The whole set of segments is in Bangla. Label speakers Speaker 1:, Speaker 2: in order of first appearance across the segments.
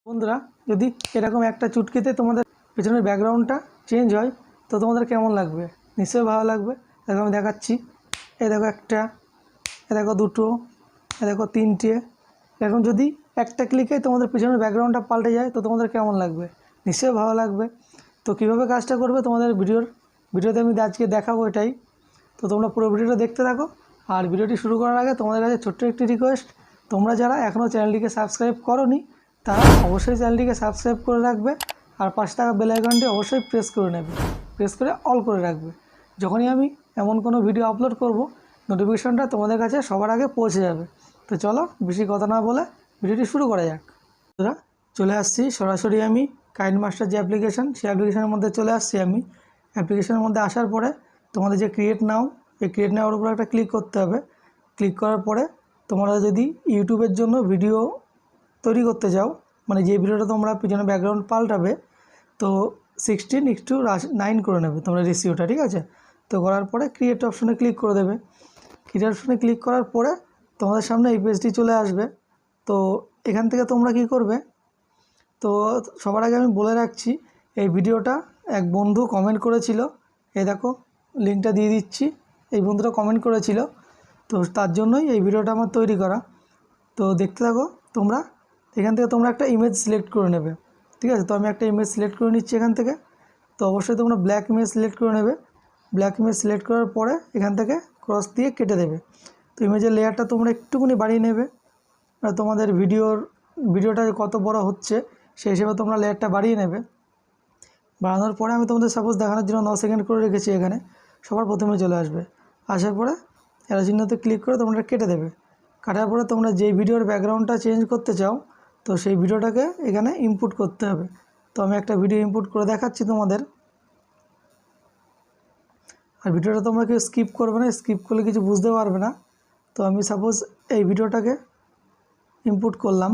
Speaker 1: বন্ধুরা, যদি এরকম একটা চুটকিতে তোমাদের পেছনের ব্যাকগ্রাউন্ডটা চেঞ্জ হয় তো তোমাদের কেমন লাগবে? নিশ্চয়ই ভালো লাগবে। দেখো আমি দেখাচ্ছি। এ দেখো একটা, এ দেখো দুটো, এ দেখো তিনটে। এরকম যদি একটা ক্লিকে তোমাদের পেছনের ব্যাকগ্রাউন্ডটা পাল্টে যায় তো তোমাদের কেমন লাগবে? নিশ্চয়ই ভালো লাগবে। তো কীভাবে কাজটা করবে তোমাদের ভিডিওতে আমি আজকে দেখাবো এটাই। তো তোমরা পুরো ভিডিওটা দেখতে থাকো। আর ভিডিওটি শুরু করার আগে তোমাদের কাছে ছোট্ট একটি রিকোয়েস্ট, তোমরা যারা এখনও চ্যানেলটিকে সাবস্ক্রাইব করোনি তারা অবশ্যই চ্যানেলটিকে সাবস্ক্রাইব করে রাখবে। আর পাশে থাকা বেল আইকনটি অবশ্যই প্রেস করে নেবে, প্রেস করে অল করে রাখবে। যখনই আমি এমন কোনো ভিডিও আপলোড করব নোটিফিকেশনটা তোমাদের কাছে সবার আগে পৌঁছে যাবে। তো চলো বেশি কথা না বলে ভিডিওটি শুরু করা যাক। বন্ধুরা, চলে আসছি সরাসরি আমি কাইনমাস্টার যে অ্যাপ্লিকেশন, সেই অ্যাপ্লিকেশনের মধ্যে চলে আসছি। আমি অ্যাপ্লিকেশনের মধ্যে আসার পরে তোমাদের যে ক্রিয়েট নাও, এই ক্রিয়েট নাওয়ার উপর একটা ক্লিক করতে হবে। ক্লিক করার পরে তোমরা যদি ইউটিউবের জন্য ভিডিও তৈরি করতে চাও, মানে যে ভিডিওটা তোমরা পিছনে ব্যাকগ্রাউন্ড পাল্টাবে, তো 16:9 করে নেবে তোমরা রেশিওটা, ঠিক আছে? তো করার পরে ক্রিয়েট অপশনে ক্লিক করে দেবে। ক্রিয়েট অপশনে ক্লিক করার পরে তোমাদের সামনে এই পেজটি চলে আসবে। তো এখান থেকে তোমরা কি করবে, তো সবার আগে আমি বলে রাখছি, এই ভিডিওটা এক বন্ধু কমেন্ট করেছিল। এই দেখো লিঙ্কটা দিয়ে দিচ্ছি। এই বন্ধুটা কমেন্ট করেছিল, তো তার জন্যই এই ভিডিওটা আমার তৈরি করা। তো দেখতে থাকো তোমরা। এখান থেকে তোমরা একটা ইমেজ সিলেক্ট করে নেবে, ঠিক আছে? তো আমি একটা ইমেজ সিলেক্ট করে নিচ্ছি এখান থেকে। তো অবশ্যই তোমরা ব্ল্যাক ইমেজ সিলেক্ট করে নেবে। ব্ল্যাক ইমেজ সিলেক্ট করার পরে এখান থেকে ক্রস দিয়ে কেটে দেবে। তো ইমেজের লেয়ারটা তোমরা একটুখানি বাড়িয়ে নেবে। আর তোমাদের ভিডিওটা কত বড় হচ্ছে সেই হিসেবে তোমরা লেয়ারটা বাড়িয়ে নেবে। বাড়ানোর পরে আমি তোমাদের সাপোজ দেখানোর জন্য 9 সেকেন্ড করে রেখেছি। এখানে সবার প্রথমে চলে আসবে। আসার পরে এরা চিহ্নতে ক্লিক করে তোমরা কেটে দেবে। কাটার পরে তোমরা যেই ভিডিওর ব্যাকগ্রাউন্ডটা চেঞ্জ করতে চাও তো সেই ভিডিওটাকে এখানে ইনপুট করতে হবে। তো আমি একটা ভিডিও ইনপুট করে দেখাচ্ছি তোমাদের। আর ভিডিওটা তোমরা কেউ স্কিপ করবে না, স্কিপ করলে কিছু বুঝতে পারবে না। তো আমি সাপোজ এই ভিডিওটাকে ইনপুট করলাম।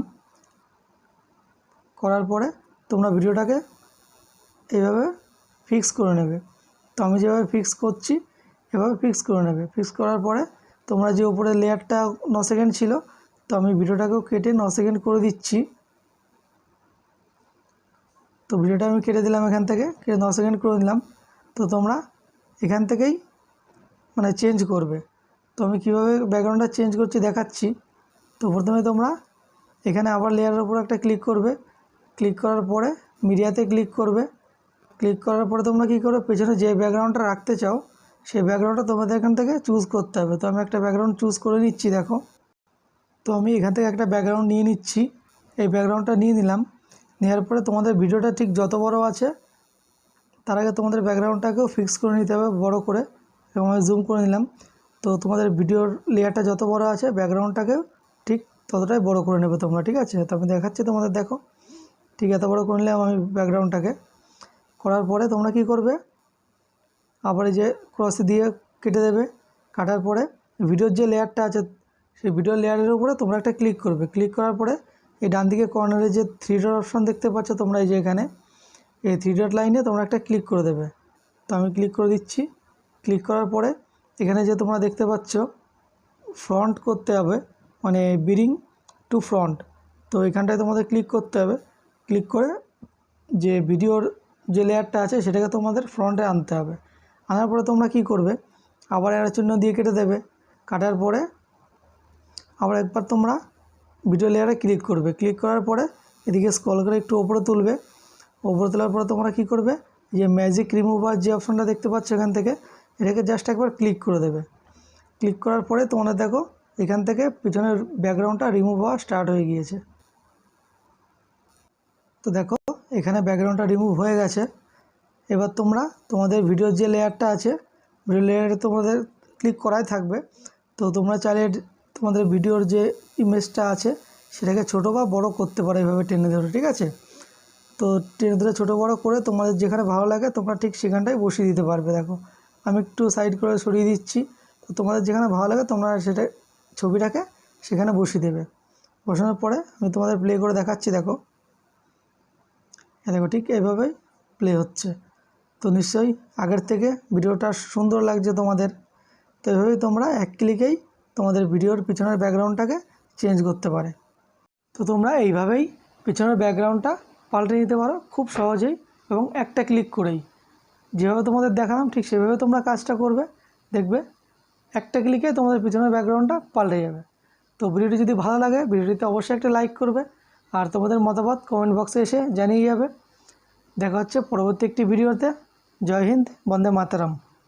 Speaker 1: করার পরে তোমরা ভিডিওটাকে এইভাবে ফিক্স করে নেবে। তো আমি যেভাবে ফিক্স করছি এভাবে ফিক্স করে নেবে। ফিক্স করার পরে তোমরা যে উপরে লেয়ারটা 9 সেকেন্ড ছিল, তো আমি ভিডিওটাকেও কেটে 9 সেকেন্ড করে দিচ্ছি। তো ভিডিওটা আমি কেটে দিলাম, এখান থেকে কেটে 9 সেকেন্ড করে দিলাম। তো তোমরা এখান থেকেই মানে চেঞ্জ করবে। তো আমি কীভাবে ব্যাকগ্রাউন্ডটা চেঞ্জ করছি দেখাচ্ছি। তো প্রথমে তোমরা এখানে আবার লেয়ারের উপর একটা ক্লিক করবে। ক্লিক করার পরে মিডিয়াতে ক্লিক করবে। ক্লিক করার পরে তোমরা কী করবে, পেছনে যে ব্যাকগ্রাউন্ডটা রাখতে চাও সেই ব্যাকগ্রাউন্ডটা তোমাদের এখান থেকে চুজ করতে হবে। তো আমি একটা ব্যাকগ্রাউন্ড চুজ করে নিচ্ছি, দেখো। তো আমি এখান থেকে একটা ব্যাকগ্রাউন্ড নিয়ে নিচ্ছি। এই ব্যাকগ্রাউন্ডটা নিয়ে নিলাম। নেওয়ার পরে তোমাদের ভিডিওটা ঠিক যত বড় আছে তার আগে তোমাদের ব্যাকগ্রাউন্ডটাকেও ফিক্স করে নিতে হবে বড় করে, এবং আমি জুম করে নিলাম। তো তোমাদের ভিডিওর লেয়ারটা যত বড় আছে ব্যাকগ্রাউন্ডটাকেও ঠিক ততটাই বড় করে নেবে তোমরা, ঠিক আছে? তো আমি দেখাচ্ছি তোমাদের, দেখো। ঠিক এত বড় করে নিলাম আমি ব্যাকগ্রাউন্ডটাকে। করার পরে তোমরা কি করবে, আবার এই যে ক্রস দিয়ে কেটে দেবে। কাটার পরে ভিডিওর যে লেয়ারটা আছে সেই ভিডিওর লেয়ারের উপরে তোমরা একটা ক্লিক করবে। ক্লিক করার পরে এই ডান দিকে কর্নারে যে 3 ডট অপশন দেখতে পাচ্ছ তোমরা, এই যে এখানে এই 3 ডট লাইনে তোমরা একটা ক্লিক করে দেবে। তো আমি ক্লিক করে দিচ্ছি। ক্লিক করার পরে এখানে যে তোমরা দেখতে পাচ্ছ ফ্রন্ট করতে হবে, মানে বিরিং টু ফ্রন্ট। তো এখানটায় তোমাদের ক্লিক করতে হবে। ক্লিক করে যে ভিডিওর যে লেয়ারটা আছে সেটাকে তোমাদের ফ্রন্টে আনতে হবে। আনার পরে তোমরা কি করবে, আবার এর চিহ্ন দিয়ে কেটে দেবে। কাটার পরে আবার একবার তোমরা ভিডিও লেয়ারে ক্লিক করবে। ক্লিক করার পরে এদিকে স্ক্রল করে একটু ওপরে তুলবে। ওপরে তোলার পরে তোমরা কি করবে, যে ম্যাজিক রিমুভার যে অপশনটা দেখতে পাচ্ছ এখান থেকে, এটাকে জাস্ট একবার ক্লিক করে দেবে। ক্লিক করার পরে তোমরা দেখো এখান থেকে পিছনের ব্যাকগ্রাউন্ডটা রিমুভ হওয়া স্টার্ট হয়ে গিয়েছে। তো দেখো এখানে ব্যাকগ্রাউন্ডটা রিমুভ হয়ে গেছে। এবার তোমরা তোমাদের ভিডিওর যে লেয়ারটা আছে ভিডিও লেয়ারে তোমাদের ক্লিক করাই থাকবে। তো তোমরা চাইলে তোমাদের ভিডিওর যে ইমেজটা আছে সেটাকে ছোটো বা বড় করতে পারো এইভাবে টেনে ধরে, ঠিক আছে? তো টেনে ধরে ছোটো বড়ো করে তোমাদের যেখানে ভালো লাগে তোমরা ঠিক সেখানটায় বসিয়ে দিতে পারবে। দেখো আমি একটু সাইড করে সরিয়ে দিচ্ছি। তো তোমাদের যেখানে ভালো লাগে তোমরা সেটা ছবিটাকে সেখানে বসিয়ে দেবে। বসানোর পরে আমি তোমাদের প্লে করে দেখাচ্ছি, দেখো। দেখো ঠিক এইভাবেই প্লে হচ্ছে। তো নিশ্চয়ই আগের থেকে ভিডিওটা সুন্দর লাগছে তোমাদের। তো এইভাবেই তোমরা এক ক্লিকেই তোমাদের ভিডিওর পিছনের ব্যাকগ্রাউন্ডটাকে চেঞ্জ করতে পারে। তো তোমরা এইভাবেই পিছনের ব্যাকগ্রাউন্ডটা পাল্টে নিতে পারো খুব সহজেই এবং একটা ক্লিক করেই। যেভাবে তোমাদের দেখালাম ঠিক সেভাবে তোমরা কাজটা করবে, দেখবে একটা ক্লিকে তোমাদের পিছনের ব্যাকগ্রাউন্ডটা পাল্টে যাবে। তো ভিডিওটি যদি ভালো লাগে ভিডিওটিতে অবশ্যই একটা লাইক করবে, আর তোমাদের মতামত কমেন্ট বক্সে এসে জানিয়ে যাবে। দেখা হচ্ছে পরবর্তী একটি ভিডিওতে। জয় হিন্দ, বন্দে মাতরম।